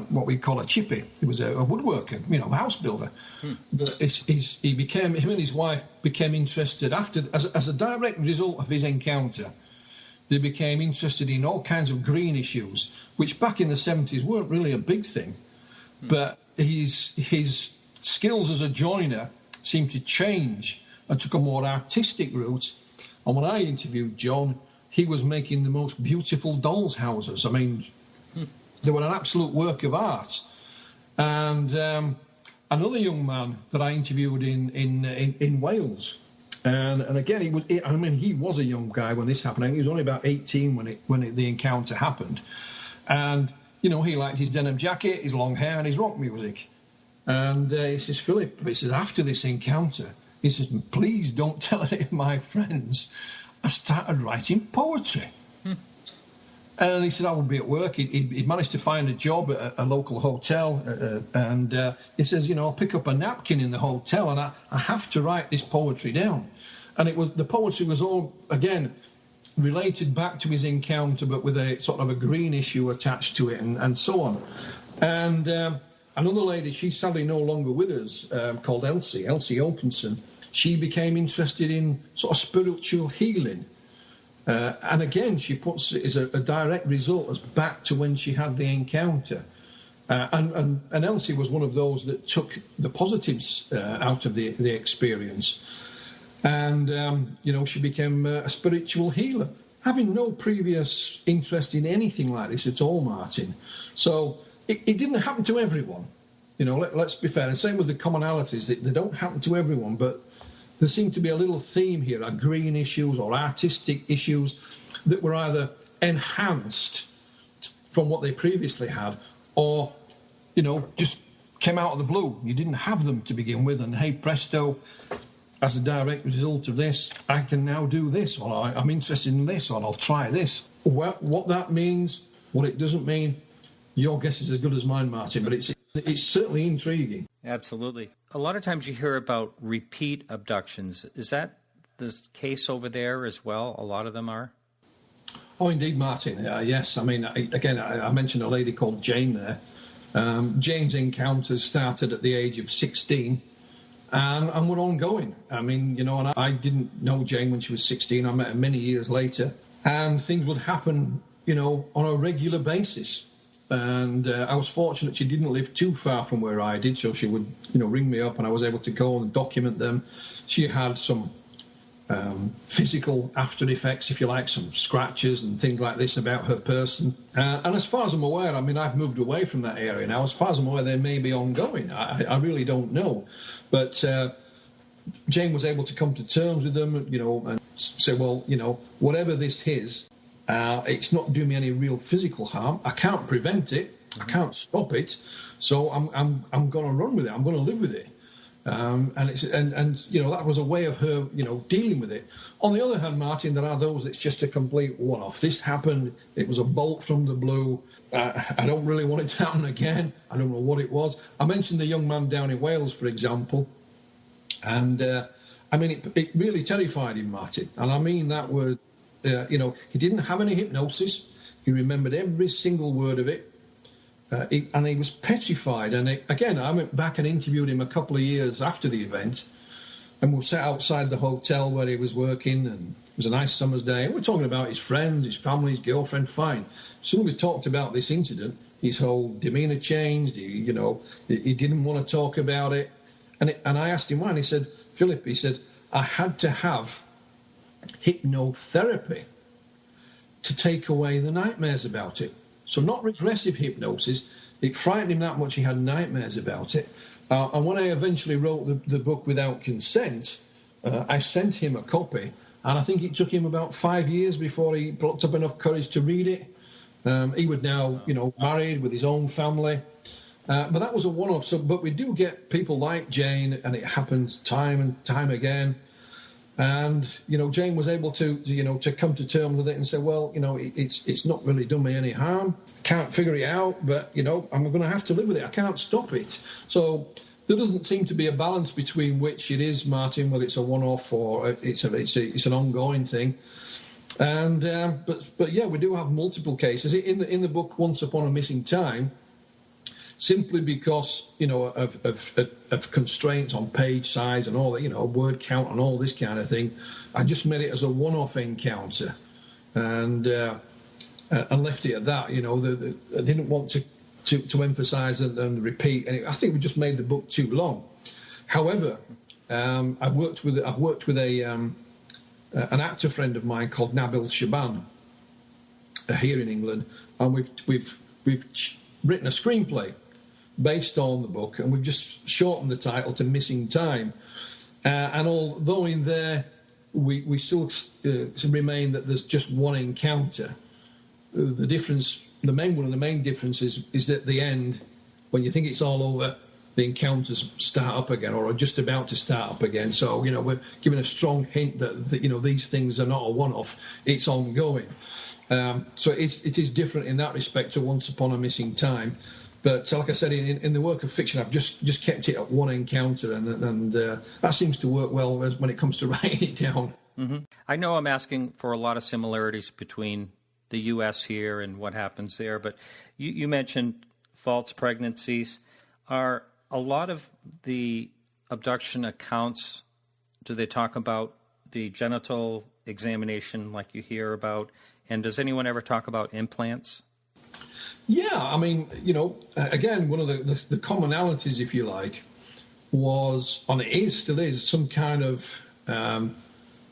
what we call a chippy. He was a woodworker, a house builder. But him and his wife became interested as a direct result of his encounter. They became interested in all kinds of green issues, which back in the 70s weren't really a big thing. But his skills as a joiner seemed to change and took a more artistic route. And when I interviewed John, he was making the most beautiful dolls' houses. I mean, they were an absolute work of art. And another young man that I interviewed in Wales, and again, he was a young guy when this happened. I think he was only about 18 when the encounter happened. And, he liked his denim jacket, his long hair, and his rock music. And he says, Philip, after this encounter, he says, please don't tell any of my friends I started writing poetry. And he said, I would be at work. He'd managed to find a job at a local hotel. And he says, I'll pick up a napkin in the hotel and I have to write this poetry down. And the poetry was all, again, related back to his encounter, but with a sort of a green issue attached to it, and so on. And another lady, she's sadly no longer with us, called Elsie Oakenson. She became interested in sort of spiritual healing. And again, she puts it as a direct result as back to when she had the encounter. And Elsie was one of those that took the positives out of the experience. And, she became a spiritual healer, having no previous interest in anything like this at all, Martin. So it didn't happen to everyone. Let's be fair. And same with the commonalities. They don't happen to everyone, but there seemed to be a little theme here, like green issues or artistic issues that were either enhanced from what they previously had or, just came out of the blue. You didn't have them to begin with, and hey, presto, as a direct result of this, I can now do this, or I'm interested in this, or I'll try this. What that means, what it doesn't mean, your guess is as good as mine, Martin, but it's certainly intriguing. Absolutely. A lot of times you hear about repeat abductions. Is that the case over there as well? A lot of them are? Oh, indeed, Martin. Yes. I mean, again, I mentioned a lady called Jane there. Jane's encounters started at the age of 16 and were ongoing. I mean, and I didn't know Jane when she was 16. I met her many years later. And things would happen, on a regular basis. And I was fortunate she didn't live too far from where I did, so she would, ring me up and I was able to go and document them. She had some physical after effects, if you like, some scratches and things like this about her person. And as far as I'm aware, I mean, I've moved away from that area now. As far as I'm aware, they may be ongoing. I really don't know. But Jane was able to come to terms with them, and say, well, whatever this is, it's not doing me any real physical harm. I can't prevent it. I can't stop it. So I'm going to run with it. I'm going to live with it. And that was a way of her, dealing with it. On the other hand, Martin, there are those that's just a complete one-off. This happened. It was a bolt from the blue. I don't really want it to happen again. I don't know what it was. I mentioned the young man down in Wales, for example. And, it really terrified him, Martin. And I mean that word. He didn't have any hypnosis. He remembered every single word of it. And he was petrified. And again, I went back and interviewed him a couple of years after the event. And we sat outside the hotel where he was working. And it was a nice summer's day. And we're talking about his friends, his family, his girlfriend, fine. As soon as we talked about this incident, his whole demeanour changed. He didn't want to talk about it. And I asked him why. And he said, Philip, I had to have hypnotherapy to take away the nightmares about it. So not regressive hypnosis. It frightened him that much he had nightmares about it. And when I eventually wrote the book Without Consent, I sent him a copy, and I think it took him about 5 years before he plucked up enough courage to read it. He would now, married with his own family. But that was a one-off. But we do get people like Jane, and it happens time and time again. And, Jane was able to come to terms with it and say, well, it's not really done me any harm. Can't figure it out, but, I'm going to have to live with it. I can't stop it. So there doesn't seem to be a balance between which it is, Martin, whether it's a one-off or it's an ongoing thing. And but yeah, we do have multiple cases in the book Once Upon a Missing Time. Simply because, of constraints on page size and all that, word count and all this kind of thing, I just made it as a one-off encounter and left it at that. I didn't want to emphasise and repeat. And I think we just made the book too long. However, I've worked with an actor friend of mine called Nabil Shaban here in England, and we've written a screenplay based on the book, and we've just shortened the title to Missing Time. And although in there we still remain that there's just one encounter, the difference, the main difference is at the end, when you think it's all over, the encounters start up again, or are just about to start up again. So, we're giving a strong hint that these things are not a one-off, it's ongoing. So it is different in that respect to Once Upon a Missing Time. But like I said, in the work of fiction, I've just kept it at one encounter, and that seems to work well when it comes to writing it down. I know I'm asking for a lot of similarities between the U.S. here and what happens there, but you mentioned false pregnancies. Are a lot of the abduction accounts, do they talk about the genital examination like you hear about? And does anyone ever talk about implants? Yeah, I mean, again, one of the commonalities, if you like, was, and it still is, some kind of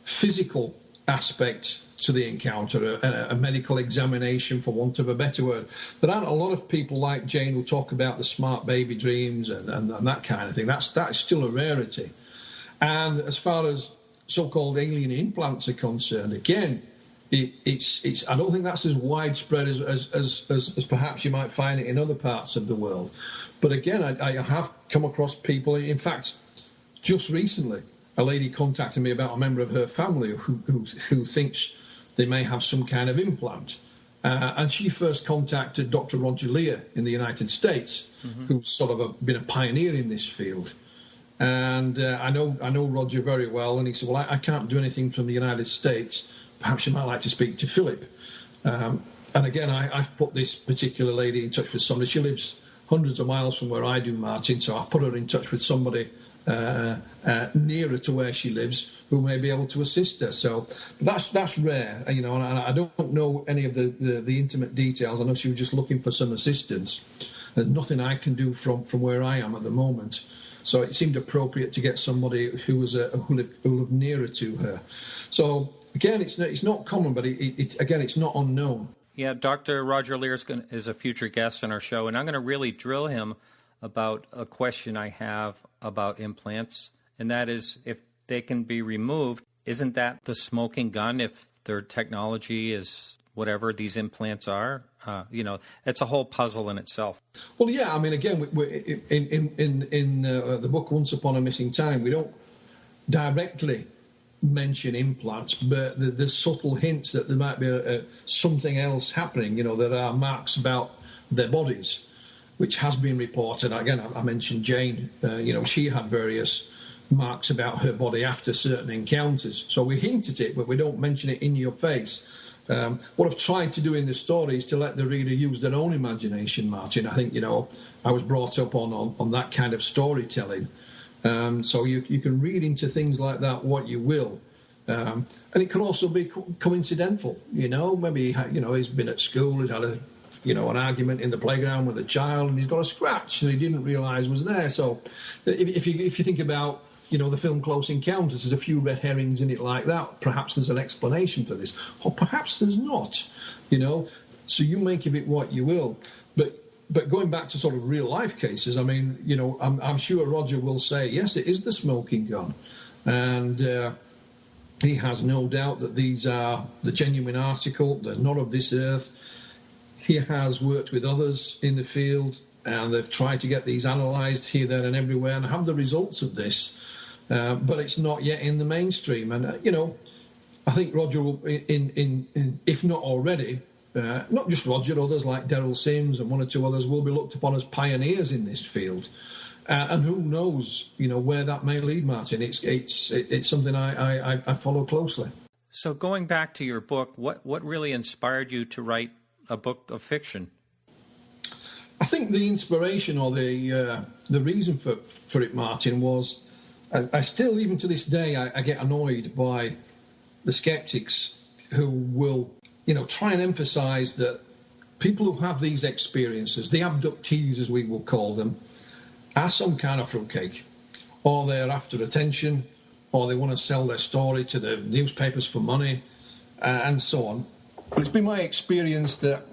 physical aspect to the encounter, a medical examination, for want of a better word. There aren't a lot of people like Jane who talk about the smart baby dreams and that kind of thing. That's still a rarity. And as far as so-called alien implants are concerned, again, it's I don't think that's as widespread as perhaps you might find it in other parts of the world. But again, I have come across people. In fact, just recently, a lady contacted me about a member of her family who thinks they may have some kind of implant. And she first contacted Dr. Roger Lear in the United States, who's sort of been a pioneer in this field. And I know Roger very well. And he said, well, I can't do anything from the United States. Perhaps you might like to speak to Philip. And again, I've put this particular lady in touch with somebody. She lives hundreds of miles from where I do, Martin, so I've put her in touch with somebody nearer to where she lives who may be able to assist her. So that's rare, and I don't know any of the intimate details. I know she was just looking for some assistance. There's nothing I can do from where I am at the moment. So it seemed appropriate to get somebody who lived nearer to her. So again, it's not common, but it's not unknown. Yeah, Dr. Roger Lear is a future guest on our show, and I'm going to really drill him about a question I have about implants, and that is, if they can be removed, isn't that the smoking gun if their technology is whatever these implants are? It's a whole puzzle in itself. Well, yeah, I mean, again, in the book Once Upon a Missing Time, we don't directly mention implants, but there's subtle hints that there might be something else happening. There are marks about their bodies, which has been reported. Again, I mentioned Jane. She had various marks about her body after certain encounters. So we hint at it, but we don't mention it in your face. What I've tried to do in the story is to let the reader use their own imagination, Martin. I think, I was brought up on that kind of storytelling. So you can read into things like that what you will. And it can also be coincidental, maybe, he's been at school, he's had an argument in the playground with a child, and he's got a scratch that he didn't realise was there. So if you think about, the film Close Encounters, there's a few red herrings in it like that. Perhaps there's an explanation for this, or perhaps there's not, So you make of it what you will. But going back to sort of real life cases, I mean, I'm sure Roger will say, yes, it is the smoking gun. And he has no doubt that these are the genuine article. They're not of this earth. He has worked with others in the field, and they've tried to get these analysed here, there, and everywhere, and have the results of this. But it's not yet in the mainstream. And, I think Roger will, if not already, not just Roger, others like Daryl Sims and one or two others will be looked upon as pioneers in this field. And who knows, where that may lead, Martin. It's something I follow closely. So going back to your book, what really inspired you to write a book of fiction? I think the inspiration or the reason for it, Martin, was I still, even to this day, I get annoyed by the skeptics who will, try and emphasise that people who have these experiences, the abductees as we will call them, are some kind of fruitcake, or they're after attention, or they want to sell their story to the newspapers for money, and so on. But it's been my experience that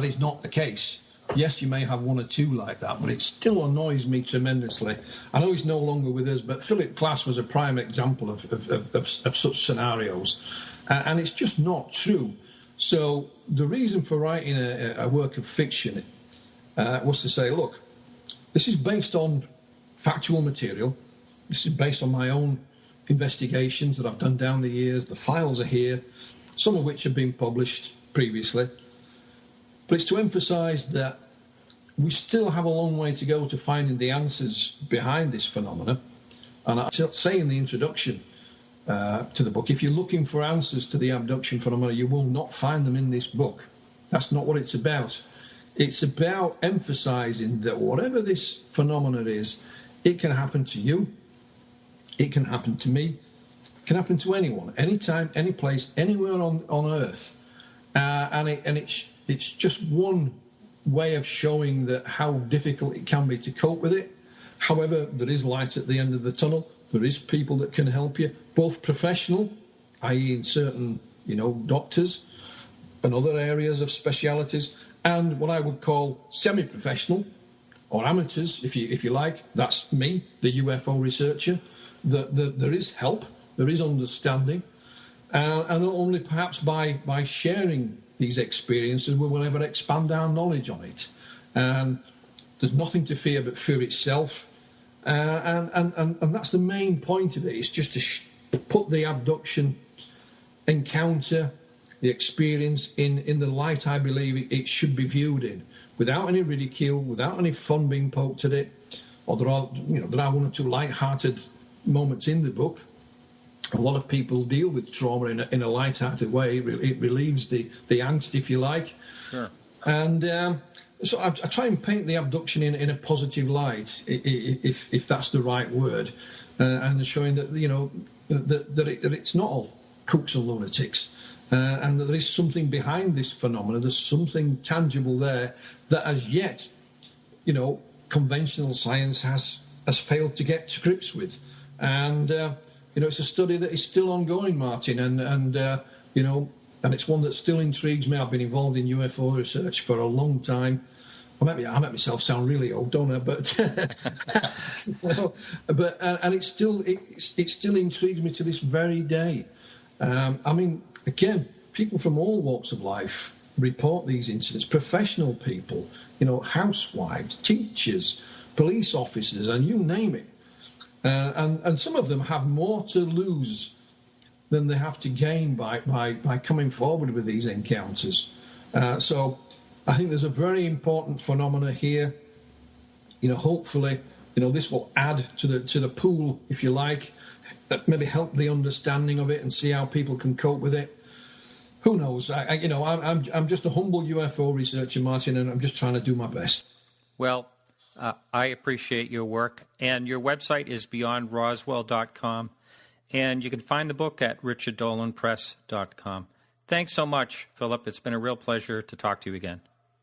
is not the case. Yes, you may have one or two like that, but it still annoys me tremendously. I know he's no longer with us, but Philip Glass was a prime example of such scenarios. And it's just not true. So the reason for writing a work of fiction was to say, look, this is based on factual material. This is based on my own investigations that I've done down the years. The files are here, some of which have been published previously. But it's to emphasise that we still have a long way to go to finding the answers behind this phenomena. And I say in the introduction, to the book. If you're looking for answers to the abduction phenomena, you will not find them in this book. That's not what it's about. It's about emphasizing that whatever this phenomenon is, it can happen to you, it can happen to me, it can happen to anyone, anytime, any place, anywhere on Earth. And it's just one way of showing that how difficult it can be to cope with it. However, there is light at the end of the tunnel. There is people that can help you, both professional, i.e. in certain, doctors and other areas of specialities, and what I would call semi-professional or amateurs, if you like. That's me, the UFO researcher. There is help, there is understanding, and not only perhaps by sharing these experiences we will ever expand our knowledge on it. There's nothing to fear but fear itself, and that's the main point of it. It's just to put the abduction encounter, the experience in the light I believe it should be viewed in, without any ridicule, without any fun being poked at it. Or there are one or two light-hearted moments in the book. A lot of people deal with trauma in a light-hearted way. It relieves the angst, if you like. Sure. And so I try and paint the abduction in a positive light, if that's the right word, and showing that that it's not all kooks and lunatics, and that there is something behind this phenomenon. There's something tangible there that, as yet, conventional science has failed to get to grips with, and it's a study that is still ongoing, Martin, and it's one that still intrigues me. I've been involved in UFO research for a long time. I make myself sound really old, don't I? But and it still intrigues me to this very day. Again, people from all walks of life report these incidents. Professional people, housewives, teachers, police officers, and you name it. And some of them have more to lose than they have to gain by coming forward with these encounters. So I think there's a very important phenomena here. Hopefully, this will add to the pool, if you like, maybe help the understanding of it and see how people can cope with it. Who knows? I'm just a humble UFO researcher, Martin, and I'm just trying to do my best. Well, I appreciate your work, and your website is beyondroswell.com, and you can find the book at richarddolanpress.com. Thanks so much, Philip. It's been a real pleasure to talk to you again.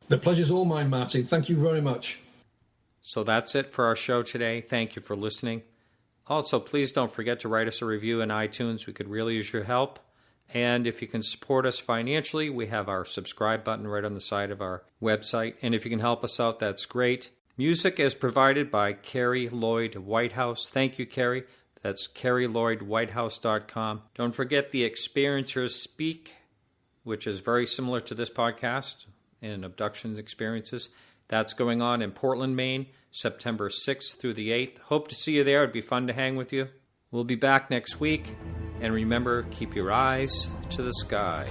The pleasure's all mine, Martin. Thank you very much. So that's it for our show today. Thank you for listening. Also, please don't forget to write us a review in iTunes. We could really use your help. And if you can support us financially, we have our subscribe button right on the side of our website. And if you can help us out, that's great. Music is provided by Carrie Lloyd Whitehouse. Thank you, Carrie. That's carrielloydwhitehouse.com. Don't forget the Experiencers Speak, which is very similar to this podcast in abductions experiences. That's going on in Portland, Maine, September 6th through the 8th. Hope to see you there. It'd be fun to hang with you. We'll be back next week. And remember, keep your eyes to the sky.